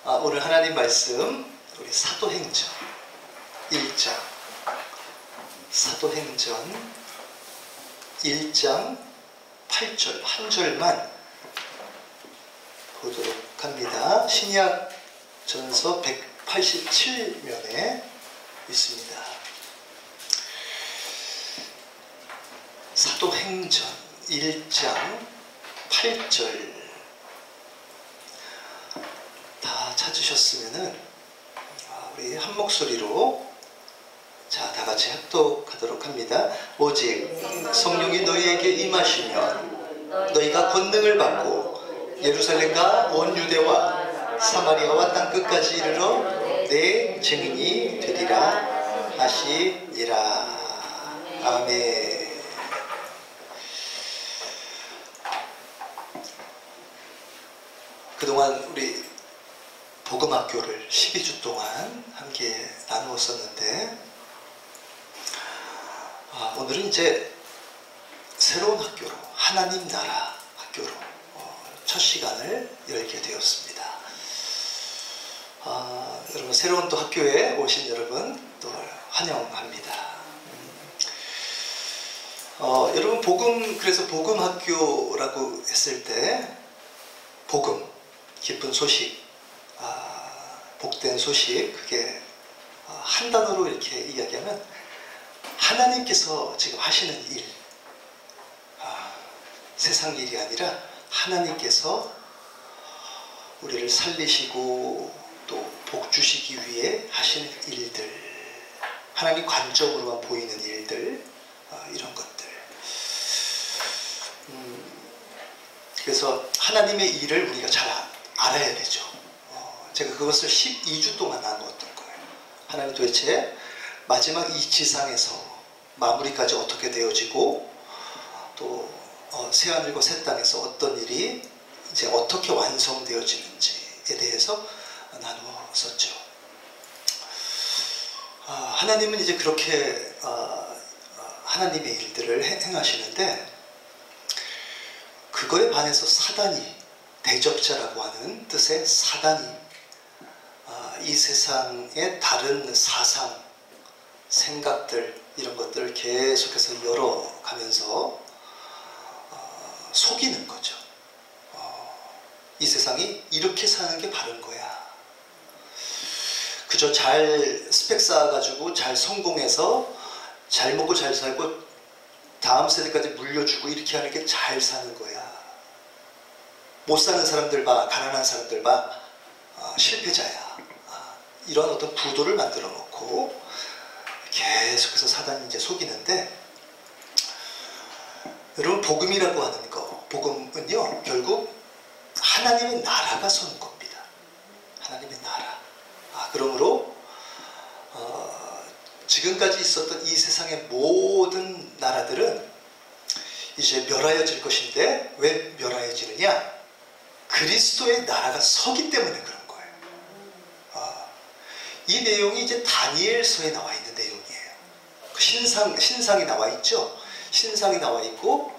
오늘 하나님 말씀 우리 사도행전 1장 사도행전 1장 8절 한 절만 보도록 합니다. 신약 전서 187면에 있습니다. 사도행전 1장 8절 다 찾으셨으면은 우리 한 목소리로 다 같이 합독하도록 합니다. 오직 성령이 너희에게 임하시면 너희가 권능을 받고 예루살렘과 온 유대와 사마리아와 땅 끝까지 이르러 내 증인이 되리라 하시니라. 아멘. 그동안 우리 복음학교를 12주 동안 함께 나누었었는데 오늘은 이제 새로운 학교로, 하나님 나라 학교로 첫 시간을 열게 되었습니다. 여러분 새로운 또 학교에 오신 여러분 또 환영합니다. 여러분 그래서 복음학교라고 했을 때 복음, 기쁜 소식, 복된 소식, 그게 한 단어로 이렇게 이야기하면 하나님께서 지금 하시는 일, 세상 일이 아니라 하나님께서 우리를 살리시고 또 복 주시기 위해 하시는 일들, 하나님 관점으로만 보이는 일들, 이런 것들. 그래서 하나님의 일을 우리가 잘 알아야 되죠. 제가 그것을 12주 동안 나누었던 거예요. 하나님 도대체 마지막 이 지상에서 마무리까지 어떻게 되어지고 또 새하늘과 새 땅에서 어떤 일이 이제 어떻게 완성되어지는지에 대해서 나누었었죠. 하나님은 이제 그렇게 하나님의 일들을 행하시는데 그거에 반해서 사단이, 대적자라고 하는 뜻의 사단이 이 세상의 다른 사상, 생각들, 이런 것들을 계속해서 열어가면서 속이는 거죠. 이 세상이 이렇게 사는 게 바른 거야. 그저 잘 스펙 쌓아가지고 잘 성공해서 잘 먹고 잘 살고 다음 세대까지 물려주고 이렇게 하는 게 잘 사는 거야. 못 사는 사람들 봐, 가난한 사람들 봐, 실패자야. 이런 어떤 부도를 만들어 놓고 계속해서 사단이 이제 속이는데, 여러분 복음이라고 하는 거, 복음은요 결국 하나님의 나라가 서는 겁니다. 하나님의 나라. 그러므로 지금까지 있었던 이 세상의 모든 나라들은 이제 멸하여질 것인데, 왜 멸하여지느냐? 그리스도의 나라가 서기 때문에 그런 거예요. 이 내용이 이제 다니엘서에 나와 있는 내용이에요. 신상이 나와 있죠. 신상이 나와 있고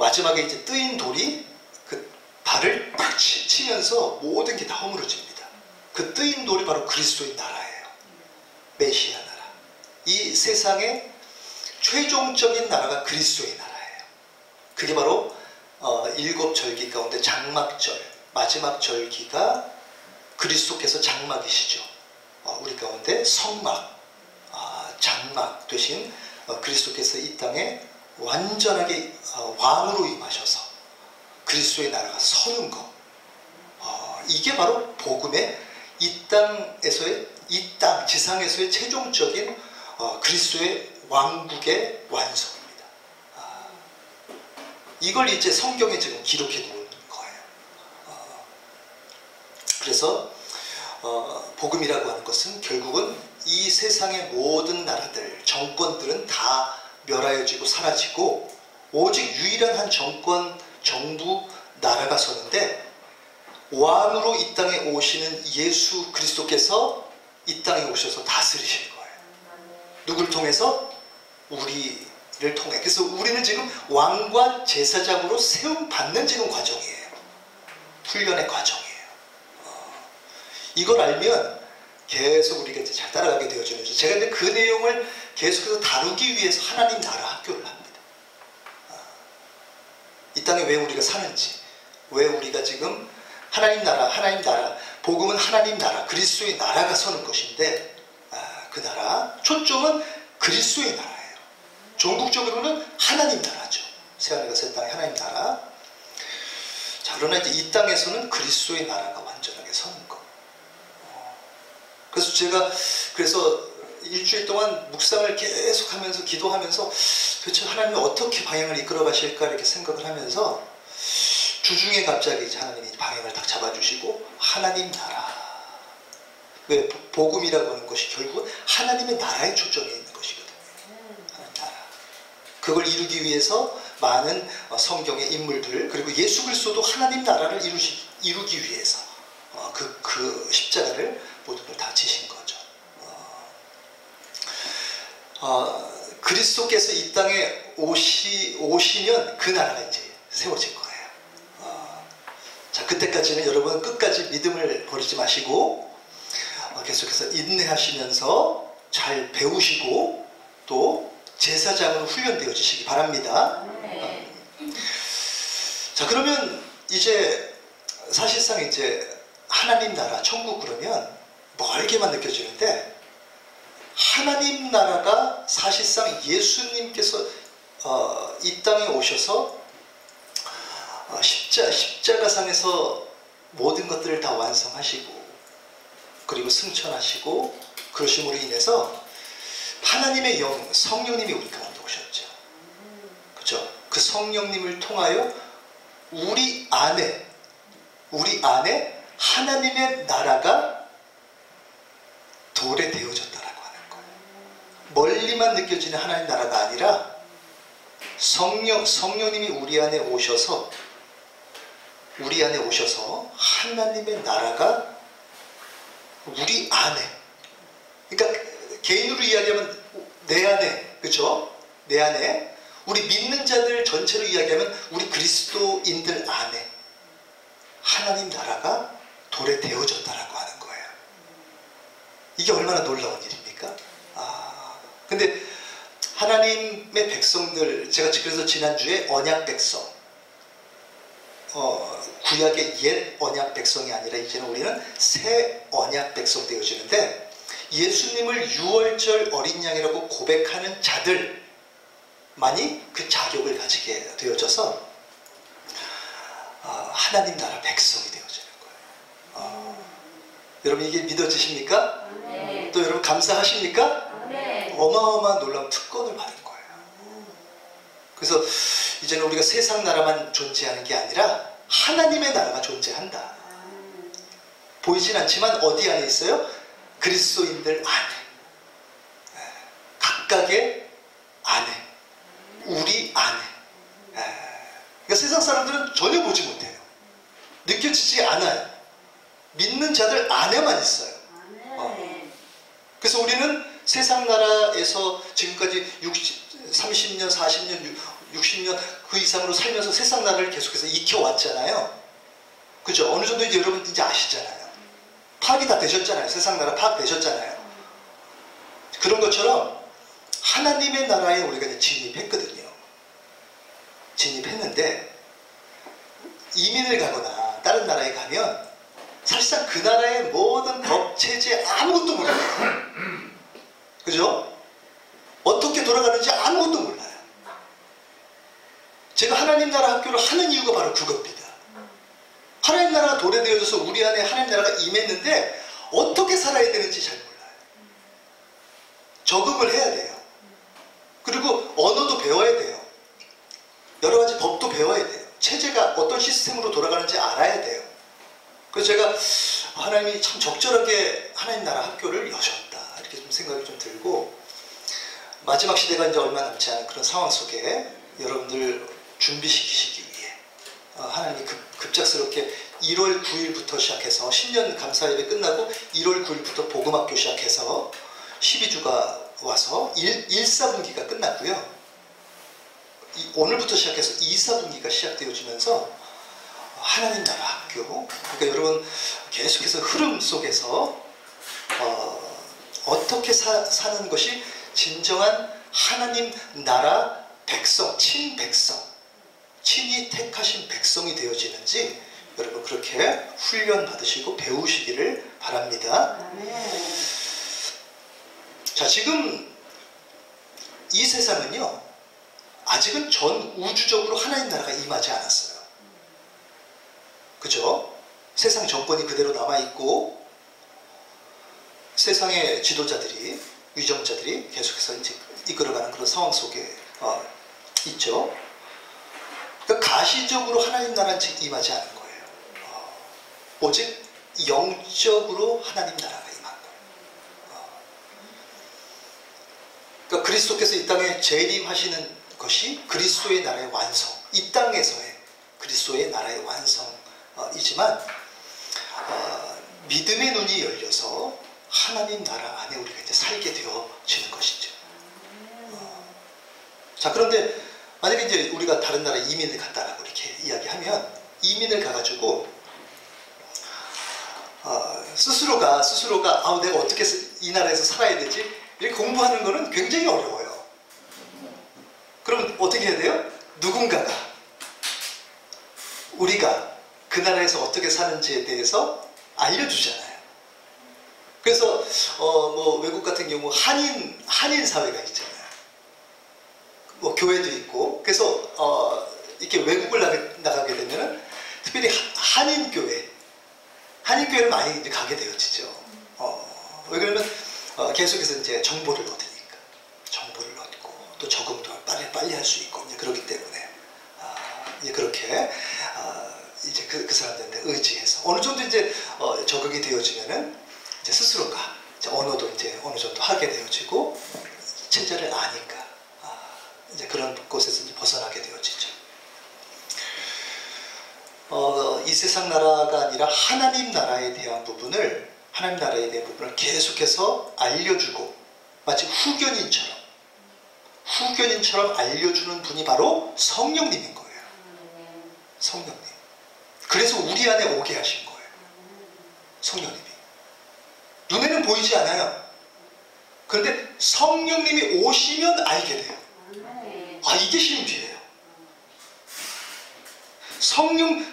마지막에 이제 뜨인 돌이 그 발을 딱 치면서 모든 게 다 허물어집니다. 그 뜨인 돌이 바로 그리스도의 나라예요. 메시아 나라. 이 세상의 최종적인 나라가 그리스도의 나라예요. 그게 바로 7절기 가운데 장막절, 마지막 절기가 그리스도께서 장막이시죠. 우리 가운데 성막, 장막 되신 그리스도께서 이 땅에 완전하게 왕으로 임하셔서 그리스도의 나라가 서는 것, 이게 바로 복음의 이 땅 지상에서의 최종적인 그리스도의 왕국의 완성입니다. 이걸 이제 성경에 지금 기록해 놓은 거예요. 그래서 복음이라고 하는 것은 결국은 이 세상의 모든 나라들, 정권들은 다 멸하여지고 사라지고 오직 유일한 한 정권, 정부, 나라가 서는데, 왕으로 이 땅에 오시는 예수 그리스도께서 이 땅에 오셔서 다스리실 거예요. 누구를 통해서? 우리를 통해. 그래서 우리는 지금 왕과 제사장으로 세움받는 지금 과정이에요. 훈련의 과정이에요. 이걸 알면 계속 우리가 이제 잘 따라가게 되어지는 거죠. 제가 근데 그 내용을 계속해서 다루기 위해서 하나님 나라 학교를 합니다. 이 땅에 왜 우리가 사는지, 왜 우리가 지금 하나님 나라, 복음은 하나님 나라, 그리스도의 나라가 서는 것인데, 그 나라, 초점은 그리스도의 나라예요. 종국적으로는 하나님 나라죠. 새하늘과 새 땅의 하나님 나라. 자, 그러나 이제 이 땅에서는 그리스도의 나라가 완전하게 서는 것. 그래서 제가 일주일 동안 묵상을 계속하면서 기도하면서 도대체 하나님이 어떻게 방향을 이끌어 가실까 이렇게 생각을 하면서 주중에 갑자기 하나님이 방향을 딱 잡아주시고 하나님 나라. 왜? 복음이라고 하는 것이 결국은 하나님의 나라에 초점이 있는 것이거든요. 하나님 나라. 그걸 이루기 위해서 많은 성경의 인물들, 그리고 예수 그리스도도 하나님 나라를 이루기 위해서 그 십자가를 모든 걸 다 지신 거죠. 그리스도께서 이 땅에 오시면 그 나라가 이제 세워질 거예요. 자, 그때까지는 여러분 끝까지 믿음을 버리지 마시고 계속해서 인내하시면서 잘 배우시고 또 제사장으로 훈련되어지시기 바랍니다. 자, 그러면 이제 사실상 이제 하나님 나라, 천국 그러면 멀게만 느껴지는데 하나님 나라가 사실상 예수님께서 이 땅에 오셔서 십자가상에서 모든 것들을 다 완성하시고 그리고 승천하시고 그러심으로 인해서 하나님의 영, 성령님이 우리 가운데 오셨죠. 그렇죠? 그 성령님을 통하여 우리 안에 하나님의 나라가 도래되어졌다라고 하는 거예요. 멀리만 느껴지는 하나님 나라가 아니라 성령님이 우리 안에 오셔서 하나님의 나라가 우리 안에, 그러니까 개인으로 이야기하면 내 안에, 그렇죠? 내 안에 우리 믿는 자들 전체로 이야기하면 우리 그리스도인들 안에 하나님 나라가 도래되어졌다라고 하는 거예요. 이게 얼마나 놀라운 일입니까? 근데 하나님의 백성들, 제가 그래서 지난주에 언약 백성, 구약의 옛 언약 백성이 아니라 이제는 우리는 새 언약 백성 되어지는데, 예수님을 유월절 어린 양이라고 고백하는 자들만이 그 자격을 가지게 되어져서 하나님 나라 백성이 되어지는 거예요. 여러분 이게 믿어지십니까? 네. 또 여러분 감사하십니까? 네. 어마어마한 놀라운 특권을 받은 거예요. 그래서 이제는 우리가 세상 나라만 존재하는 게 아니라 하나님의 나라가 존재한다. 보이진 않지만 어디 안에 있어요? 그리스도인들 안에, 각각의 안에, 우리 안에. 그러니까 세상 사람들은 전혀 보지 못해요. 느껴지지 않아요. 믿는 자들 안에만 있어요. 그래서 우리는 세상 나라에서 지금까지 30년, 40년, 60년 그 이상으로 살면서 세상 나라를 계속해서 익혀왔잖아요. 그죠? 어느 정도 이제 여러분 이제 아시잖아요. 파악이 다 되셨잖아요. 세상 나라 파악되셨잖아요. 그런 것처럼 하나님의 나라에 우리가 이제 진입했거든요. 진입했는데 이민을 가거나 다른 나라에 가면 사실상 그 나라의 모든 법, 체제 아무것도 몰라요. 그죠? 어떻게 돌아가는지 아무것도 몰라요. 제가 하나님 나라 학교를 하는 이유가 바로 그겁니다. 하나님 나라가 도래되어져서 우리 안에 하나님 나라가 임했는데 어떻게 살아야 되는지 잘 몰라요. 적응을 해야 돼요. 그리고 언어도 배워야 돼요. 여러 가지 법도 배워야 돼요. 체제가 어떤 시스템으로 돌아가는지 알아야 돼요. 그래서 제가 하나님이 참 적절하게 하나님 나라 학교를 여셨다 이렇게 좀 생각이 좀 들고, 마지막 시대가 이제 얼마 남지 않은 그런 상황 속에 여러분들 준비시키시기 위해 하나님이 급작스럽게 1월 9일부터 시작해서 신년 감사예배 끝나고 1월 9일부터 복음학교 시작해서 12주가 와서 1사분기가 끝났고요. 오늘부터 시작해서 2사분기가 시작되어지면서 하나님 나라 학교. 그러니까 여러분 계속해서 흐름 속에서 어떻게 사는 것이 진정한 하나님 나라 백성, 친백성, 친히 택하신 백성이 되어지는지 여러분 그렇게 훈련 받으시고 배우시기를 바랍니다. 자, 지금 이 세상은요, 아직은 전 우주적으로 하나님 나라가 임하지 않았어요. 그죠? 세상 정권이 그대로 남아있고, 세상의 지도자들이, 위정자들이 계속해서 이제 이끌어가는 그런 상황 속에 있죠. 그러니까 가시적으로 하나님 나라는 지금 임하지 않은 거예요. 오직 영적으로 하나님 나라가 임한 거예요. 그러니까 그리스도께서 이 땅에 재림하시는 것이 그리스도의 나라의 완성, 이 땅에서의 그리스도의 나라의 완성이지만 믿음의 눈이 열려서 하나님 나라 안에 우리가 이제 살게 되어지는 것이죠. 자, 그런데 만약에 이제 우리가 다른 나라에 이민을 갔다라고 이렇게 이야기하면, 이민을 가가지고 스스로가 내가 어떻게 이 나라에서 살아야 되지? 이렇게 공부하는 거는 굉장히 어려워요. 그럼 어떻게 해야 돼요? 누군가가 우리가 그 나라에서 어떻게 사는지에 대해서 알려주잖아요. 그래서 뭐 외국 같은 경우 한인 사회가 있잖아요. 뭐 교회도 있고, 그래서 이렇게 외국을 나가게 되면은 특별히 한인교회를 많이 이제 가게 되어지죠. 왜 그러면 계속해서 이제 정보를 얻으니까, 정보를 얻고 또 적응도 빨리 할 수 있고 이제 그렇기 때문에 이제 그렇게 이제 그 사람들한테 의지해서 어느 정도 이제 적응이 되어지면은 이제 스스로가 이제 언어도 이제 어느 정도 하게 되어지고 체제를 아니까 이제 그런 곳에서 이제 벗어나게 되어지죠. 이 세상 나라가 아니라 하나님 나라에 대한 부분을 계속해서 알려주고, 마치 후견인처럼 알려주는 분이 바로 성령님인 거예요. 성령님. 그래서 우리 안에 오게 하신 거예요. 성령님이. 눈에는 보이지 않아요. 그런데 성령님이 오시면 알게 돼요. 이게 신비예요.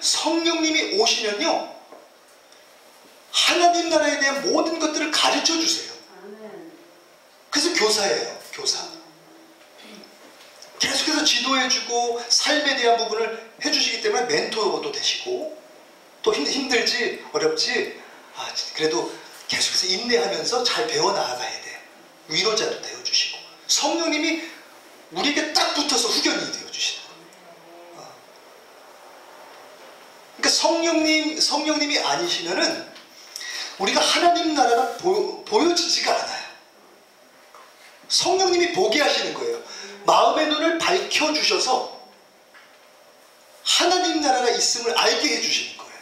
성령님이 오시면요, 하나님 나라에 대한 모든 것들을 가르쳐 주세요. 그래서 교사예요. 교사. 계속해서 지도해주고 삶에 대한 부분을 해주시기 때문에 멘토도 되시고, 또 힘들지 어렵지 그래도 계속해서 인내하면서 잘 배워나가야 돼. 위로자도 되어주시고, 성령님이 우리에게 딱 붙어서 후견이 되어주시는 거예요. 그러니까 성령님이 아니시면은 우리가 하나님 나라가 보여지지가 않아요. 성령님이 보게 하시는 거예요. 마음의 눈을 밝혀주셔서 하나님 나라가 있음을 알게 해주시는 거예요.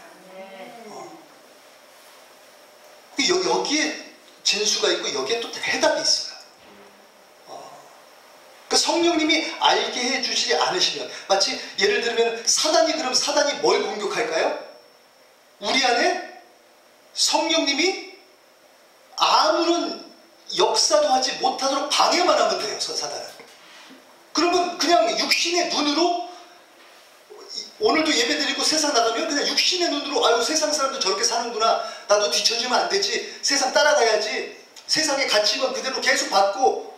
여기에 진수가 있고 여기에 또 해답이 있어요. 그러니까 성령님이 알게 해주시지 않으시면, 마치 예를 들면 사단이 뭘 공격할까요? 우리 안에 성령님이 아무런 역사도 하지 못하도록 방해만 하면 돼요. 사단은. 그러면 그냥 육신의 눈으로, 오늘도 예배드리고 세상 나가면 그냥 육신의 눈으로 아유 세상 사람들 저렇게 사는구나, 나도 뒤처지면 안 되지, 세상 따라가야지, 세상의 가치관 그대로 계속 받고.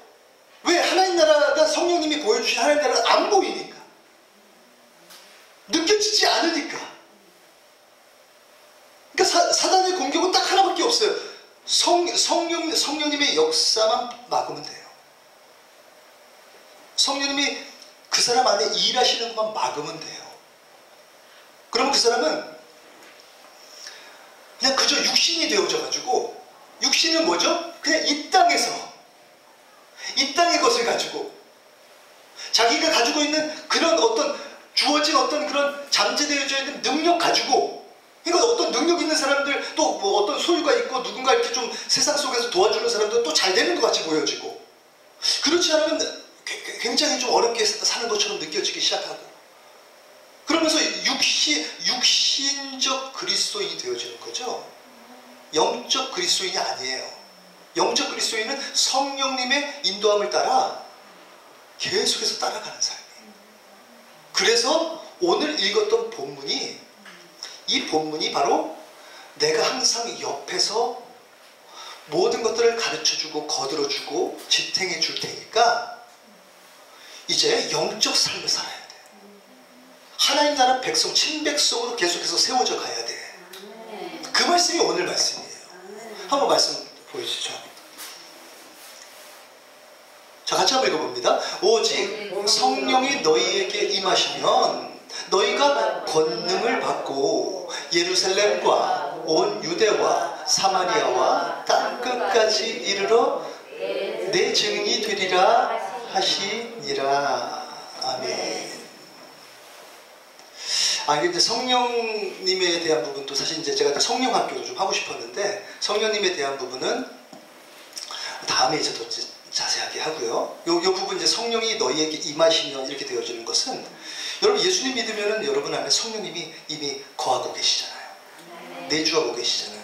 왜? 하나님 나라가, 성령님이 보여주신 하나님 나라가 안 보이니까, 느껴지지 않으니까. 그러니까 사단의 공격은 딱 하나밖에 없어요. 성령님의 역사만 막으면 돼요. 성령님이 그 사람 안에 일하시는 것만 막으면 돼요. 그러면 그 사람은 그냥 그저 육신이 되어져 가지고, 육신은 뭐죠? 그냥 이 땅에서 이 땅의 것을 가지고 자기가 가지고 있는 그런 주어진 그런 잠재되어져 있는 능력 가지고, 그러니까 어떤 능력 있는 사람들, 또 뭐 어떤 소유가 있고 누군가 이렇게 좀 세상 속에서 도와주는 사람들은 또 잘 되는 것 같이 보여지고, 그렇지 않으면 굉장히 좀 어렵게 사는 것처럼 느껴지기 시작하고, 그러면서 육신적 그리스도인이 되어지는 거죠. 영적 그리스도인이 아니에요. 영적 그리스도인은 성령님의 인도함을 따라 계속해서 따라가는 삶이에요. 그래서 오늘 읽었던 본문이, 이 본문이 바로 내가 항상 옆에서 모든 것들을 가르쳐주고 거들어주고 지탱해 줄 테니까 이제 영적 삶을 살아야 돼. 하나님 나라 백성, 친백성으로 계속해서 세워져 가야 돼. 그 말씀이 오늘 말씀이에요. 한번 말씀 보여주시죠. 자, 같이 한번 읽어봅니다. 오직 성령이 너희에게 임하시면 너희가 권능을 받고 예루살렘과 온 유대와 사마리아와 땅 끝까지 이르러 내 증인이 되리라 하시니라. 아멘. 이제 성령님에 대한 부분도 사실 이제 제가 성령 학교도 좀 하고 싶었는데 성령님에 대한 부분은 다음에 이제 더 자세하게 하고요. 요 부분 이제 성령이 너희에게 임하시면 이렇게 되어지는 것은 여러분 예수님 믿으면은 여러분 안에 성령님이 이미 거하고 계시잖아요. 내주하고 계시잖아요.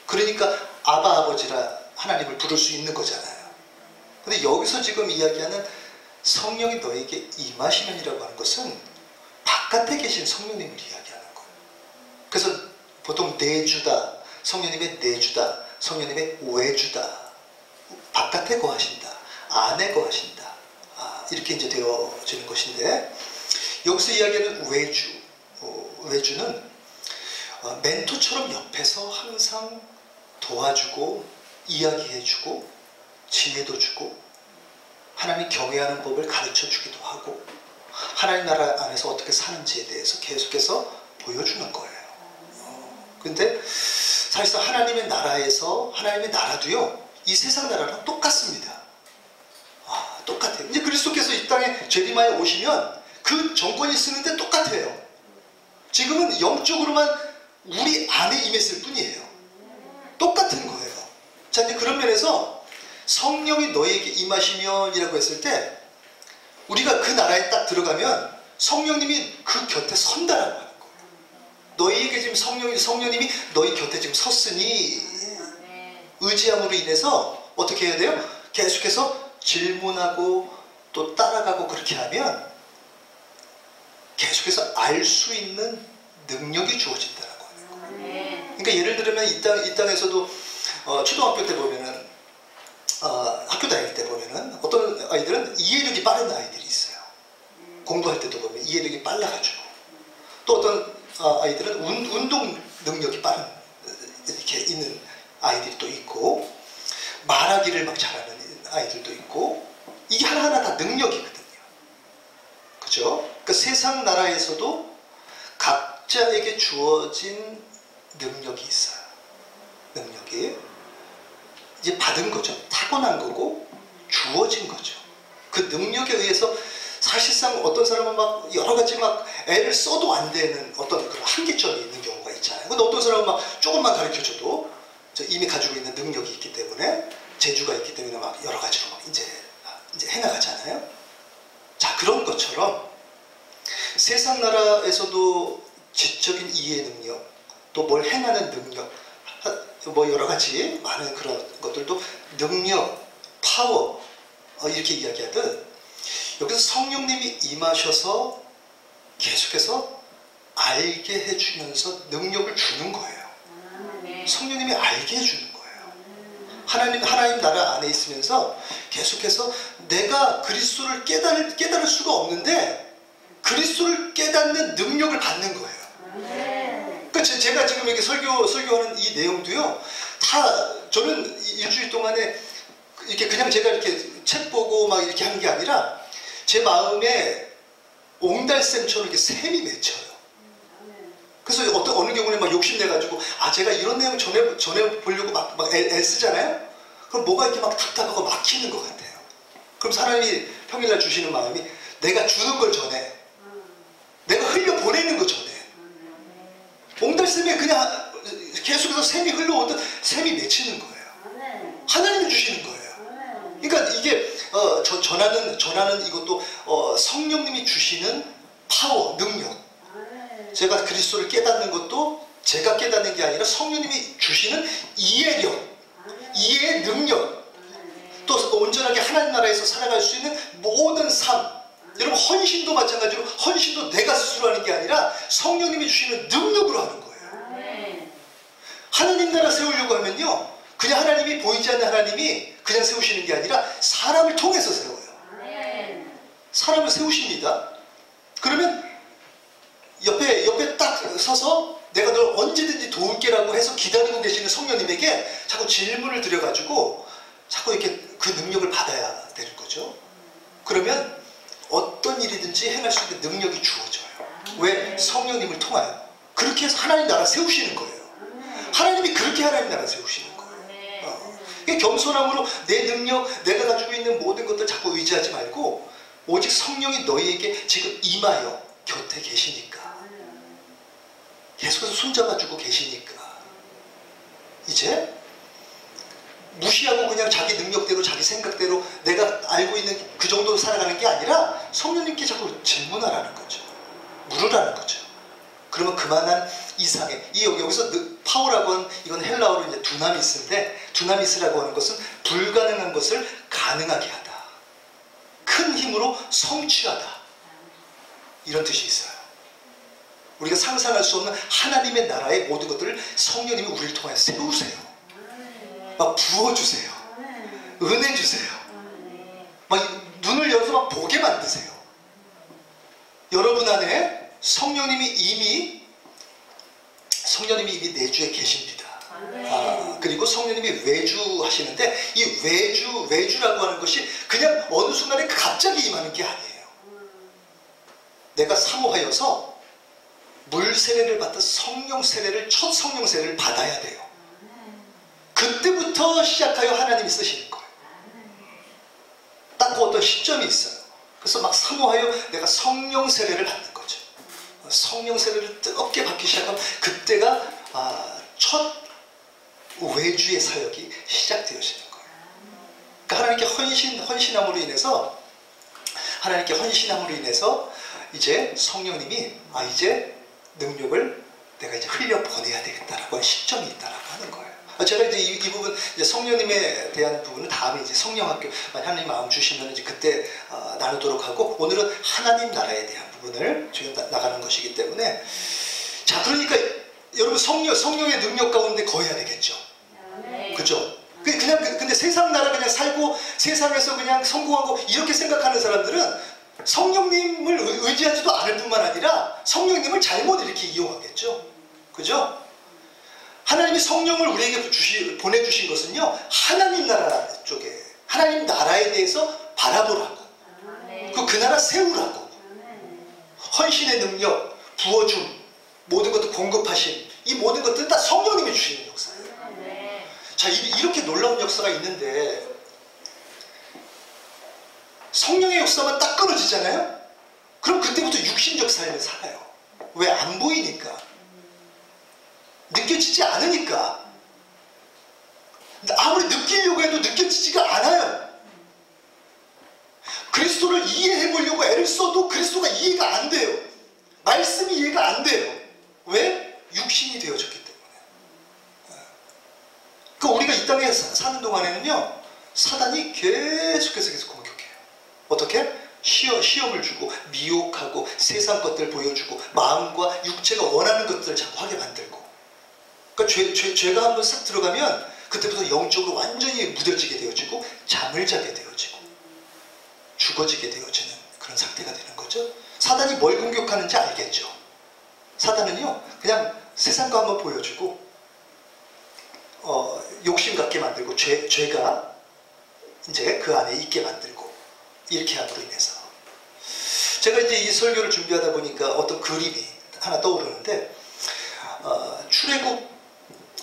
그러니까 아바 아버지라 하나님을 부를 수 있는 거잖아요. 근데 여기서 지금 이야기하는 성령이 너에게 임하시면이라고 하는 것은 바깥에 계신 성령님을 이야기하는 거예요. 그래서 보통 내주다, 성령님의 내주다, 성령님의 외주다, 바깥에 거하신다, 안에 거하신다, 이렇게 이제 되어지는 것인데 여기서 이야기하는 외주는 멘토처럼 옆에서 항상 도와주고 이야기해주고 지혜도 주고 하나님 경외하는 법을 가르쳐주기도 하고 하나님 나라 안에서 어떻게 사는지에 대해서 계속해서 보여주는 거예요. 근데 사실상 하나님의 나라에서 하나님의 나라도요 이 세상 나라랑 똑같습니다. 똑같아요. 이제 그리스도께서 이 땅에 재림하여 오시면 그 정권이 쓰는데 똑같아요. 지금은 영적으로만 우리 안에 임했을 뿐이에요. 똑같은 거예요. 자, 이제 그런 면에서 성령이 너에게 임하시면이라고 했을 때 우리가 그 나라에 딱 들어가면 성령님이 그 곁에 선다라고 하는 거예요. 너희에게 지금 성령님이 너희 곁에 지금 섰으니 의지함으로 인해서 어떻게 해야 돼요? 계속해서 질문하고 또 따라가고 그렇게 하면 계속해서 알 수 있는 능력이 주어진다라고 하는 거예요. 그러니까 예를 들면 이 땅에서도 초등학교 때 보면은 학교 다닐 때 보면은 어떤 아이들은 이해력이 빠른 아이들이 있어요. 공부할 때도 보면 이해력이 빨라가지고 또 어떤 아이들은 운동 능력이 빠른 이렇게 있는 아이들이 또 있고 말하기를 막 잘하는 아이들도 있고 이게 하나하나 다 능력이거든요. 그죠? 그러니까 세상 나라에서도 각자에게 주어진 능력이 있어요. 능력이 이제 받은 거죠. 타고난 거고 주어진 거죠. 그 능력에 의해서 사실상 어떤 사람은 막 여러 가지 막 애를 써도 안 되는 어떤 그런 한계점이 있는 경우가 있잖아요. 근데 어떤 사람은 막 조금만 가르쳐줘도 이미 가지고 있는 능력이 있기 때문에 재주가 있기 때문에 막 여러 가지로 막 이제 해나가잖아요. 자, 그런 것처럼 세상 나라에서도 지적인 이해 능력, 또 뭘 행하는 능력, 뭐 여러 가지 많은 그런 것들도 능력, 파워 이렇게 이야기하듯 여기서 성령님이 임하셔서 계속해서 알게 해주면서 능력을 주는 거예요. 성령님이 알게 해주는 거예요. 하나님 나라 안에 있으면서 계속해서 내가 그리스도를 깨달을 수가 없는데 그리스도를 깨닫는 능력을 받는 거예요. 그러니까 제가 지금 이렇게 설교하는 이 내용도요, 다 저는 일주일 동안에 이렇게 그냥 제가 이렇게 책 보고 막 이렇게 하는 게 아니라 제 마음에 옹달샘처럼 이렇게 샘이 맺혀요. 그래서 어느 경우는 막 욕심내가지고 제가 이런 내용 전해보려고 막 애쓰잖아요? 그럼 뭐가 이렇게 막 답답하고 막히는 것 같아요. 그럼 사람이 평일날 주시는 마음이 내가 주는 걸 전해. 내가 흘려보내는 거 전해. 옹달샘에 그냥 계속해서 샘이 흘러오듯 샘이 맺히는 거예요. 하나님이 주시는 거예요. 그러니까 이게 전하는 이것도 성령님이 주시는 파워, 능력. 제가 그리스도를 깨닫는 것도 제가 깨닫는 게 아니라 성령님이 주시는 이해력, 이해의 능력, 또 온전하게 하나님 나라에서 살아갈 수 있는 모든 삶, 여러분 헌신도 마찬가지로 헌신도 내가 스스로 하는 게 아니라 성령님이 주시는 능력으로 하는 거예요. 하나님 나라 세우려고 하면요, 그냥 하나님이 보이지 않는 하나님이 그냥 세우시는 게 아니라 사람을 통해서 세워요. 사람을 세우십니다. 그러면 옆에 딱 서서 내가 널 언제든지 도울게라고 해서 기다리고 계시는 성령님에게 자꾸 질문을 드려가지고 자꾸 이렇게 그 능력을 받아야 되는 거죠. 그러면 어떤 일이든지 행할 수 있는 능력이 주어져요. 왜? 성령님을 통하여. 그렇게 해서 하나님 나라 세우시는 거예요. 하나님이 그렇게 하나님 나라 세우시는 거예요. 겸손함으로 내 능력, 내가 가지고 있는 모든 것들 자꾸 의지하지 말고 오직 성령이 너희에게 지금 임하여 곁에 계시니까, 계속해서 손잡아주고 계시니까 이제 무시하고 그냥 자기 능력대로 자기 생각대로 내가 알고 있는 그 정도로 살아가는 게 아니라 성령님께 자꾸 질문하라는 거죠. 물으라는 거죠. 그러면 그만한 이상의, 여기서 파워라고 하는, 이건 헬라어로 이제 두나미스인데, 두나미스라고 하는 것은 불가능한 것을 가능하게 하다, 큰 힘으로 성취하다, 이런 뜻이 있어요. 우리가 상상할 수 없는 하나님의 나라의 모든 것들을 성령님이 우리를 통해 세우세요. 막 부어주세요. 은혜 주세요. 막 눈을 열어서 막 보게 만드세요. 여러분 안에 성령님이 이미 내주에 계십니다. 그리고 성령님이 외주하시는데, 이 외주라고 하는 것이 그냥 어느 순간에 갑자기 임하는 게 아니에요. 내가 사모하여서 물 세례를 받다 성령 세례를, 첫 성령 세례를 받아야 돼요. 그때부터 시작하여 하나님이 쓰시는 거예요. 딱 그 어떤 시점이 있어요. 그래서 막 사모하여 내가 성령 세례를 받는 거죠. 성령 세례를 뜨겁게 받기 시작하면 그때가 첫 외주의 사역이 시작되어지는 거예요. 그러니까 하나님께 헌신함으로 인해서 이제 성령님이 이제 능력을 내가 이제 흘려 보내야 되겠다라고 하는 시점이 있다라고 하는 거예요. 제가 이제 이 부분, 이제 성령님에 대한 부분은 다음에 이제 성령학교, 하나님 마음 주시면 이제 그때 나누도록 하고, 오늘은 하나님 나라에 대한 부분을 지금 나가는 것이기 때문에, 자, 그러니까 여러분 성령의 능력 가운데 거해야 되겠죠. 그죠? 근데 세상 나라 그냥 살고 세상에서 그냥 성공하고 이렇게 생각하는 사람들은 성령님을 의지하지도 않을 뿐만 아니라 성령님을 잘못 이렇게 이용하겠죠. 그죠? 하나님이 성령을 우리에게 보내주신 것은요, 하나님 나라 쪽에, 하나님 나라에 대해서 바라보라고, 그 나라 세우라고, 헌신의 능력, 부어줌, 모든 것도 공급하심, 이 모든 것들은 다 성령님이 주시는 역사예요. 자, 이렇게 놀라운 역사가 있는데 성령의 역사만 딱 끊어지잖아요? 그럼 그때부터 육신적 삶을 살아요. 왜? 안 보이니까, 느껴지지 않으니까. 아무리 느끼려고 해도 느껴지지가 않아요. 그리스도를 이해해 보려고 애를 써도 그리스도가 이해가 안 돼요. 말씀이 이해가 안 돼요. 왜? 육신이 되어졌기 때문에. 그러니까 우리가 이 땅에 사는 동안에는요, 사단이 계속 공격해요. 어떻게? 시험을 주고 미혹하고 세상 것들 보여주고 마음과 육체가 원하는 것들을 자꾸 하게 만들고. 그러니까 죄가 한번 싹 들어가면 그때부터 영적으로 완전히 무뎌지게 되어지고 잠을 자게 되어지고 죽어지게 되어지는 그런 상태가 되는 거죠. 사단이 뭘 공격하는지 알겠죠. 사단은요, 그냥 세상과 한번 보여주고 욕심 갖게 만들고 죄가 이제 그 안에 있게 만들고, 이렇게 함으로 인해서 제가 이제 이 설교를 준비하다 보니까 어떤 그림이 하나 떠오르는데,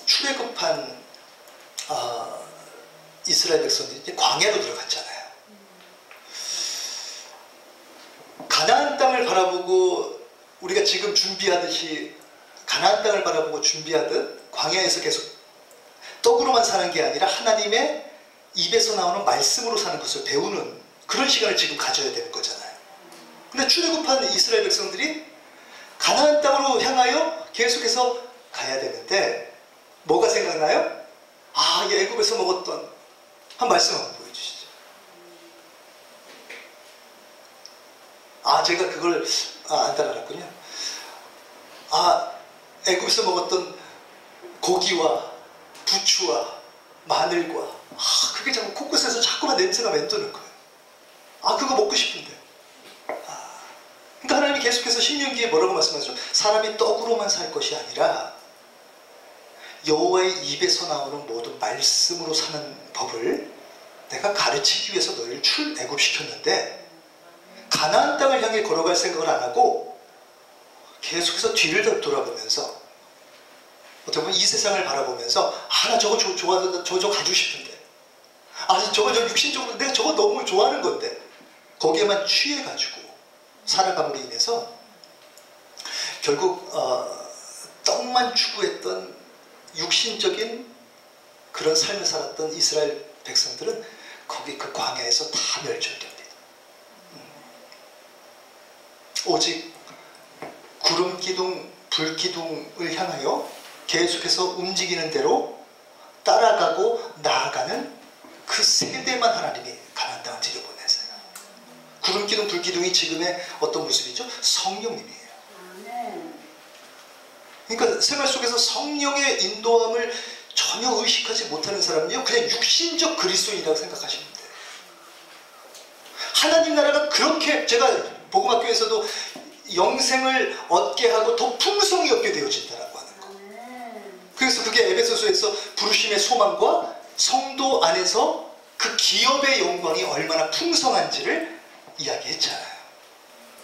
출애굽한 이스라엘 백성들이 이제 광야로 들어갔잖아요. 가나안 땅을 바라보고 우리가 지금 준비하듯이 가나안 땅을 바라보고 준비하듯 광야에서 계속 떡으로만 사는 게 아니라 하나님의 입에서 나오는 말씀으로 사는 것을 배우는 그런 시간을 지금 가져야 되는 거잖아요. 근데 출애굽한 이스라엘 백성들이 가나안 땅으로 계속해서 가야 되는데 뭐가 생각나요? 아, 이 애굽에서 먹었던 한 말씀 한번 보여주시죠. 아, 제가 그걸 안 따라갔군요. 아, 애굽에서 먹었던 고기와 부추와 마늘과, 아, 그게 자꾸 코끝에서 자꾸만 냄새가 맴도는 거예요. 아, 그거 먹고 싶은데. 아, 그러니까 하나님이 계속해서 신명기에 뭐라고 말씀하죠? 사람이 떡으로만 살 것이 아니라 여호와의 입에서 나오는 모든 말씀으로 사는 법을 내가 가르치기 위해서 너희를 출애굽시켰는데, 가나안 땅을 향해 걸어갈 생각을 안 하고 계속해서 뒤를 돌아보면서, 어떻게 보면 이 세상을 바라보면서, 아, 나 저거 좋아서 저거 가지고 싶은데, 아, 저거 육신적으로 내가 저거 너무 좋아하는 건데, 거기에만 취해가지고 살아감으로 인해서 결국 떡만 추구했던 육신적인 그런 삶을 살았던 이스라엘 백성들은 거기 그 광야에서 다 멸절됩니다. 오직 구름 기둥, 불 기둥을 향하여 계속해서 움직이는 대로 따라가고 나아가는 그 세대만 하나님이 가나안 땅을 들여보내세요. 구름 기둥, 불 기둥이 지금의 어떤 모습이죠? 성령님이에요. 그러니까 생활 속에서 성령의 인도함을 전혀 의식하지 못하는 사람은요, 그냥 육신적 그리스도인이라고 생각하시면 돼요. 하나님 나라가 그렇게, 제가 복음학교에서도 영생을 얻게 하고 더 풍성히 얻게 되어진다라고 하는 거. 그래서 그게 에베소서에서 부르심의 소망과 성도 안에서 그 기업의 영광이 얼마나 풍성한지를 이야기했잖아요.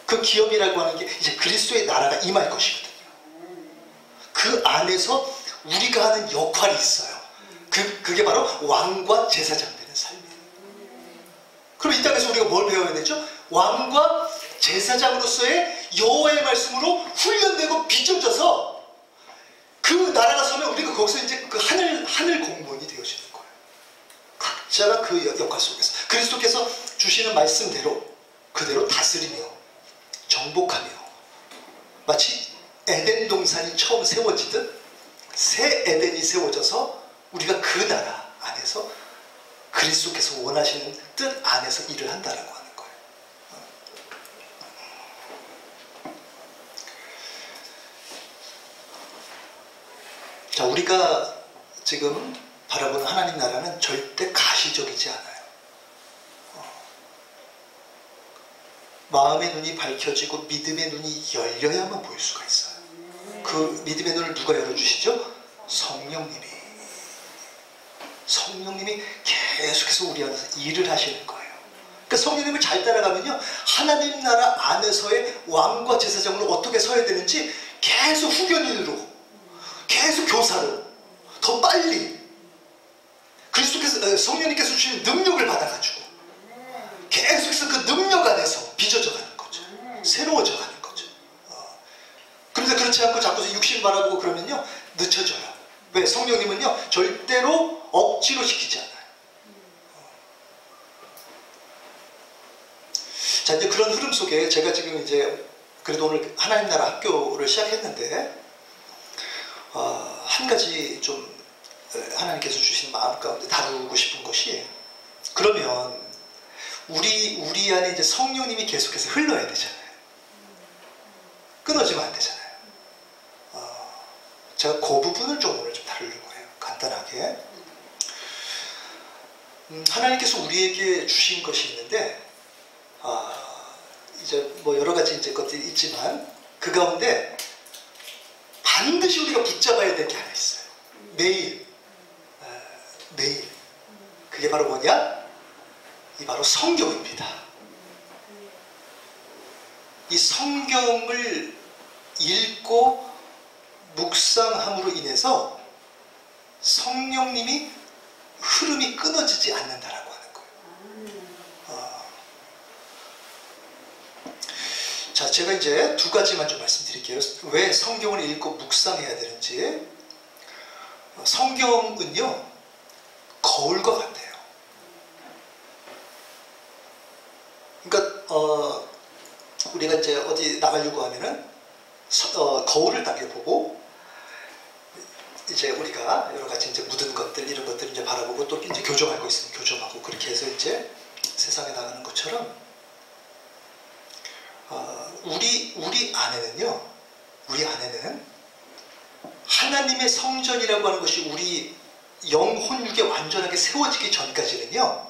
그 기업이라고 하는 게 이제 그리스도의 나라가 임할 것이거든요. 그 안에서 우리가 하는 역할이 있어요. 그게 바로 왕과 제사장 되는 삶이에요. 그럼 이 땅에서 우리가 뭘 배워야 되죠? 왕과 제사장으로서의 여호와의 말씀으로 훈련되고 빚어져서 그 나라가 서면 우리가 거기서 이제 그 하늘 공무원이 되어지는 거예요. 각자가 그 역할 속에서 그리스도께서 주시는 말씀대로 그대로 다스리며 정복하며, 마치 에덴 동산이 처음 세워지듯 새 에덴이 세워져서 우리가 그 나라 안에서 그리스도께서 원하시는 뜻 안에서 일을 한다라고 하는 거예요. 자, 우리가 지금 바라보는 하나님 나라는 절대 가시적이지 않아요. 마음의 눈이 밝혀지고 믿음의 눈이 열려야만 보일 수가 있어요. 그 믿음의 눈을 누가 열어주시죠? 성령님이 계속해서 우리 안에서 일을 하시는 거예요. 그러니까 성령님을 잘 따라가면요, 하나님 나라 안에서의 왕과 제사장으로 어떻게 서야 되는지 계속 후견인으로, 계속 교사로, 더 빨리 그리스도께서, 성령님께서 주시는 능력을 받아가지고 계속해서 그 능력 안에서 빚어져 가는 거죠. 새로워져 가는 거죠. 그런데 그렇지 않고 자꾸 육신 바라보고 그러면요, 늦춰져요. 왜? 성령님은요, 절대로 억지로 시키지 않아요. 자, 이제 그런 흐름 속에 제가 지금 이제 그래도 오늘 하나님 나라 학교를 시작했는데, 한 가지 좀 하나님께서 주신 마음 가운데 다루고 싶은 것이, 그러면 우리 안에 이제 성령님이 계속해서 흘러야 되잖아요. 끊어지면 안 되잖아요. 제가 그 부분을 좀 오늘 좀 다루려고 해요. 간단하게. 하나님께서 우리에게 주신 것이 있는데, 이제 뭐 여러 가지 이제 것들이 있지만 그 가운데 반드시 우리가 붙잡아야 될 게 하나 있어요. 매일. 그게 바로 뭐냐? 이 바로 성경입니다. 이 성경을 읽고 묵상함으로 인해서 성령님이 흐름이 끊어지지 않는다라고 하는 거예요. 자, 제가 이제 두 가지만 좀 말씀드릴게요. 왜 성경을 읽고 묵상해야 되는지. 성경은요, 거울과 같아요. 그러니까 우리가 이제 어디 나가려고 하면은 거울을 당겨보고 이제 우리가 여러 가지 이제 묻은 것들 이런 것들 이제 바라보고 또 이제 교정할 거 있으면 교정하고 그렇게 해서 이제 세상에 나가는 것처럼 우리 안에는요, 우리 안에는 하나님의 성전이라고 하는 것이 우리 영혼 육에 완전하게 세워지기 전까지는요,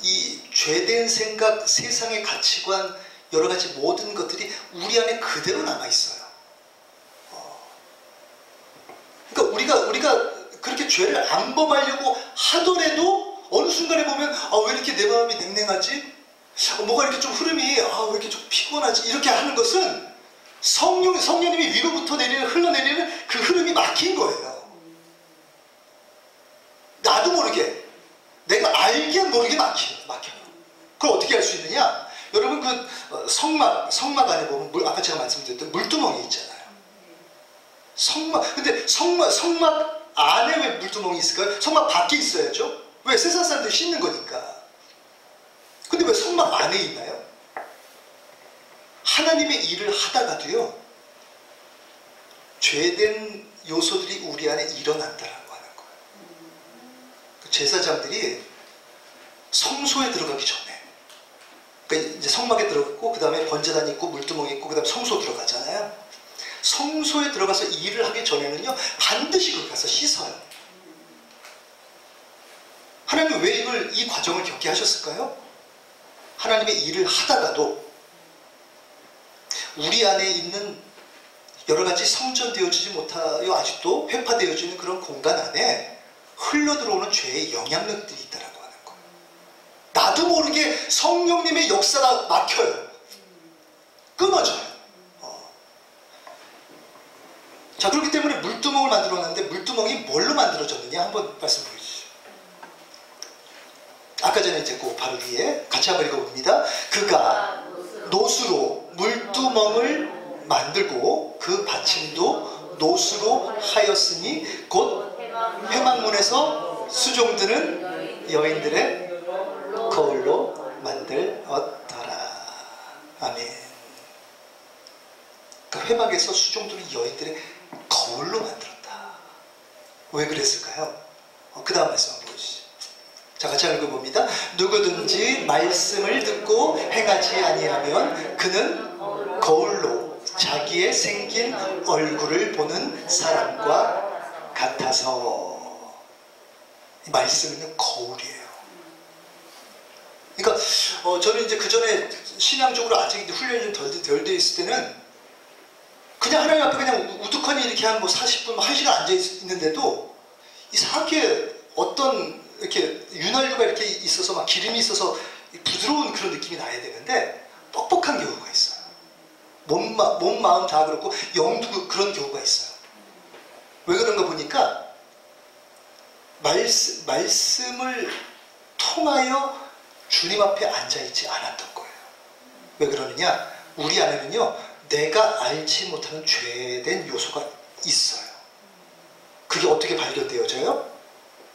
이 죄된 생각, 세상의 가치관, 여러 가지 모든 것들이 우리 안에 그대로 남아 있어요. 그러니까 우리가 그렇게 죄를 안 범하려고 하더라도 어느 순간에 보면 왜 이렇게 내 마음이 냉랭하지? 뭐가 이렇게 좀 흐름이 왜 이렇게 좀 피곤하지? 이렇게 하는 것은 성령님이 위로부터 흘러내리는 그 흐름이 막힌 거예요. 나도 모르게, 내가 알게 모르게 막혀요. 그걸 어떻게 할 수 있느냐? 여러분 그 성막 안에 보면 아까 제가 말씀드렸던 물두멍이 있잖아요. 근데 성막 안에 왜 물두멍이 있을까요? 성막 밖에 있어야죠. 왜? 세상 사람들이 씻는 거니까. 근데 왜 성막 안에 있나요? 하나님의 일을 하다가도요, 죄된 요소들이 우리 안에 일어난다라고 하는 거예요. 제사장들이 성소에 들어가기 전에, 그러니까 이제 성막에 들어갔고 그 다음에 번제단 있고 물두멍이 있고 그 다음에 성소 들어가잖아요. 성소에 들어가서 일을 하기 전에는요, 반드시 거기 가서 씻어요. 하나님은 왜 이 과정을 겪게 하셨을까요? 하나님의 일을 하다가도 우리 안에 있는 여러 가지 성전되어지지 못하여 아직도 회파되어지는 있는 그런 공간 안에 흘러들어오는 죄의 영향력들이 있다라고 하는 거예요. 나도 모르게 성령님의 역사가 막혀요. 끊어져요. 자, 그렇기 때문에 물두멍을 만들어놨는데 물두멍이 뭘로 만들어졌느냐 한번 말씀 보여주시죠. 아까 전에 이제 그 바로 위에 같이 한번 읽어봅니다. 그가 노수로 물두멍을 만들고 그 받침도 노수로 하였으니 곧 회막문에서 수종드는 여인들의 거울로 만들었더라. 아멘. 그러니까 회막에서 수종드는 여인들의 거울로 만들었다. 왜 그랬을까요? 그 다음 말씀 한번 보시죠. 자, 같이 읽어봅니다. 누구든지 말씀을 듣고 행하지 아니하면 그는 거울로 자기의 생긴 얼굴을 보는 사람과 같아서. 이 말씀은 거울이에요. 그러니까 저는 이제 그 전에 신앙적으로 아직 훈련이 좀 덜 돼 있을 때는 그냥 하나님 앞에 그냥 우두커니 이렇게 한 40분, 1시간 앉아 있는데도 이상하게 어떤 이렇게 윤활유가 이렇게 있어서 막 기름이 있어서 부드러운 그런 느낌이 나야 되는데 뻑뻑한 경우가 있어요. 몸, 마음 다 그렇고 영도 그런 경우가 있어요. 왜 그런가 보니까 말씀을 통하여 주님 앞에 앉아있지 않았던 거예요. 왜 그러느냐? 우리 안에는요, 내가 알지 못하는 죄된 요소가 있어요. 그게 어떻게 발견되어져요?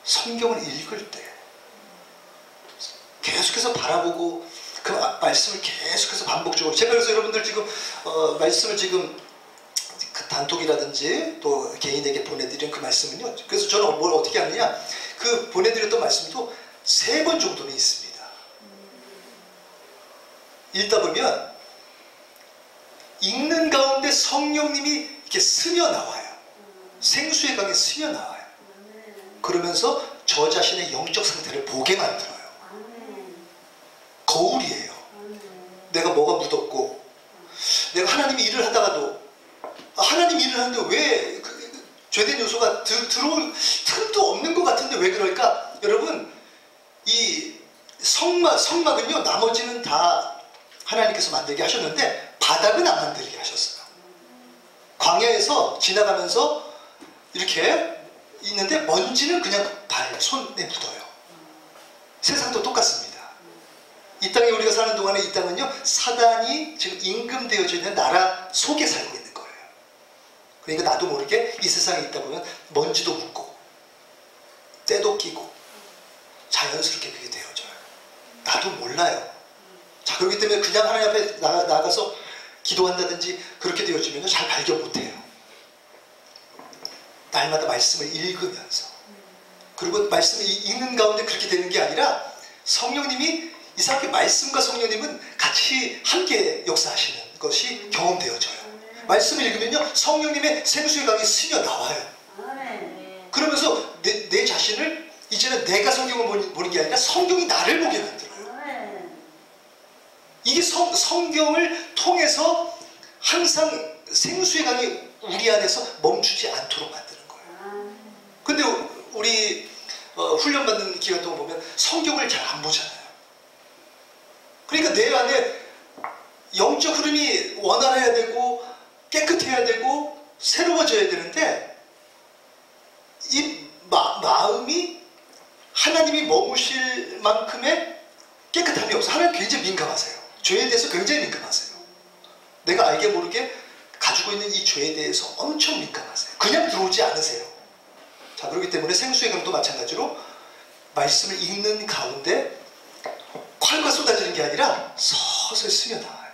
성경을 읽을 때 계속해서 바라보고 그 말씀을 계속해서 반복적으로, 제가 그래서 여러분들 지금 말씀을 지금 그 단톡이라든지 또 개인에게 보내드린 그 말씀은요, 그래서 저는 뭘 어떻게 하느냐, 그 보내드렸던 말씀도 3번 정도는 있습니다. 읽다 보면 읽는 가운데 성령님이 이렇게 스며 나와요. 생수의 강에 스며 나와요. 그러면서 저 자신의 영적 상태를 보게 만들어요. 거울이에요. 내가 뭐가 묻었고, 내가 하나님이 일을 하다가도 하나님 일을 하는데 왜 죄된 요소가 들어올 틈도 없는 것 같은데 왜 그럴까? 여러분, 이 성막은요, 나머지는 다 하나님께서 만들게 하셨는데 바닥은 안 만들게 하셨어요. 광야에서 지나가면서 이렇게 있는데 먼지는 그냥 손에 묻어요. 세상도 똑같습니다. 이 땅에 우리가 사는 동안에 이 땅은요, 사단이 지금 임금되어져 있는 나라 속에 살고 있는 거예요. 그러니까 나도 모르게 이 세상에 있다 보면 먼지도 묻고 때도 끼고 자연스럽게 그게 되어져요. 나도 몰라요. 자, 그렇기 때문에 그냥 하나님 앞에 나가서 기도한다든지 그렇게 되어지면 잘 발견 못해요. 날마다 말씀을 읽으면서, 그리고 말씀을 읽는 가운데 그렇게 되는 게 아니라 성령님이 이상하게 말씀과 성령님은 같이 함께 역사하시는 것이 경험되어져요. 말씀을 읽으면요 성령님의 생수의 강이 스며 나와요. 그러면서 내 자신을 이제는 내가 성경을 보는 게 아니라 성경이 나를 보게 만들어요. 이게 성경을 통해서 항상 생수의 강이 우리 안에서 멈추지 않도록 만드는 거예요. 근데 우리 훈련받는 기간 동안 보면 성경을 잘 안 보잖아요. 그러니까 내 안에 영적 흐름이 원활해야 되고 깨끗해야 되고 새로워져야 되는데 이 마음이 하나님이 머무실 만큼의 깨끗함이 없어. 하나님 굉장히 민감하세요. 죄에 대해서 굉장히 민감하세요. 내가 알게 모르게 가지고 있는 이 죄에 대해서 엄청 민감하세요. 그냥 들어오지 않으세요. 자, 그렇기 때문에 생수의 강도 마찬가지로 말씀을 읽는 가운데 콸콸 쏟아지는 게 아니라 서서히 스며 나와요.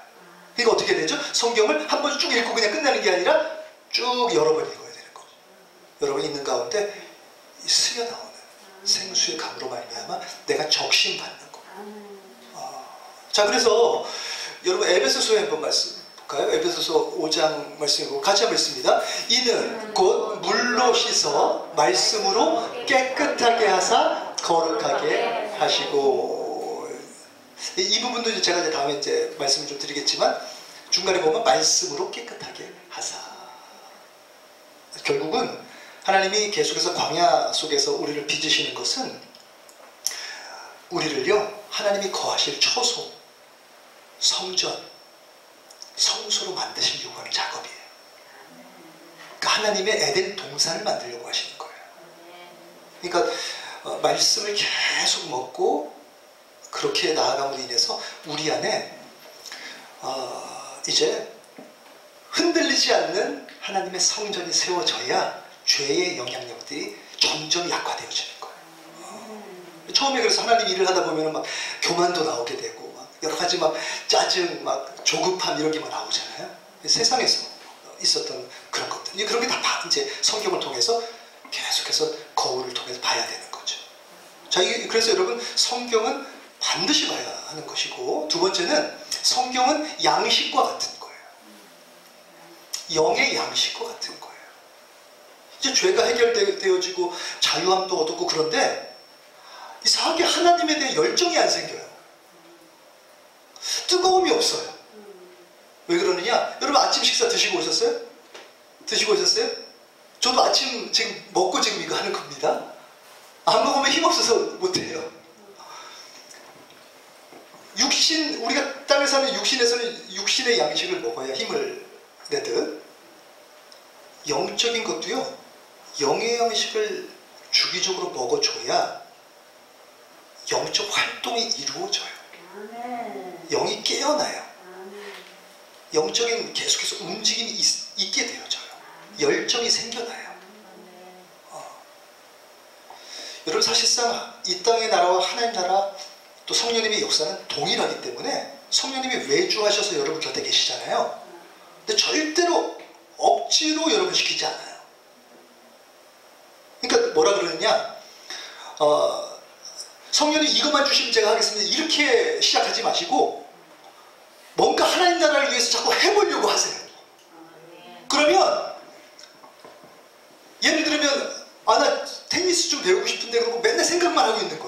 그러니까 어떻게 되죠? 성경을 한 번 쭉 읽고 그냥 끝나는 게 아니라 쭉 여러 번 읽어야 되는 거죠. 여러 번 읽는 가운데 스며 나오는 생수의 강으로 말미암아 내가 적심받는 거. 자, 그래서 여러분 에베소서에 한번 말씀 볼까요? 에베소서 5장 말씀이고 같이 한번 읽습니다. 이는 곧 물로 씻어 말씀으로 깨끗하게 하사 거룩하게 하시고. 이 부분도 이제 제가 다음에 이제 말씀을 좀 드리겠지만 중간에 보면 말씀으로 깨끗하게 하사. 결국은 하나님이 계속해서 광야 속에서 우리를 빚으시는 것은 우리를요 하나님이 거하실 처소, 성전, 성소로 만드시려고 하는 작업이에요. 그러니까 하나님의 에덴 동산을 만들려고 하시는 거예요. 그러니까 말씀을 계속 먹고 그렇게 나아감으로 인해서 우리 안에 이제 흔들리지 않는 하나님의 성전이 세워져야 죄의 영향력들이 점점 약화되어지는 거예요. 처음에 그래서 하나님 일을 하다 보면 막 교만도 나오게 되고 막 여러 가지 막 짜증, 막 조급함 이런 게 막 나오잖아요. 세상에서 있었던 그런 것들, 그런 게 다 이제 성경을 통해서 계속해서 거울을 통해서 봐야 되는 거죠. 자, 그래서 여러분 성경은 반드시 봐야 하는 것이고, 두 번째는 성경은 양식과 같은 거예요. 영의 양식과 같은 거예요. 이제 죄가 해결되어지고 자유함도 얻었고 그런데 이상하게 하나님에 대해 열정이 안 생겨요. 뜨거움이 없어요. 왜 그러느냐? 여러분 아침 식사 드시고 오셨어요? 드시고 오셨어요? 저도 아침 지금 먹고 지금 이거 하는 겁니다. 안 먹으면 힘없어서 못해요. 우리가 땅에 사는 육신에서는 육신의 양식을 먹어야 힘을 내듯 영적인 것도요 영의 양식을 주기적으로 먹어줘야 영적 활동이 이루어져요. 영이 깨어나요. 영적인 계속해서 움직임이 있게 되어져요. 열정이 생겨나요. 여러분 사실상 이 땅의 나라와 하나님 나라 또 성령님의 역사는 동일하기 때문에 성령님이 외주하셔서 여러분 곁에 계시잖아요. 근데 절대로 억지로 여러분 시키지 않아요. 그러니까 뭐라 그러느냐, 성령님 이것만 주시면 제가 하겠습니다 이렇게 시작하지 마시고 뭔가 하나님 나라를 위해서 자꾸 해보려고 하세요. 그러면 예를 들면 나 테니스 좀 배우고 싶은데 그러고 맨날 생각만 하고 있는 거예요.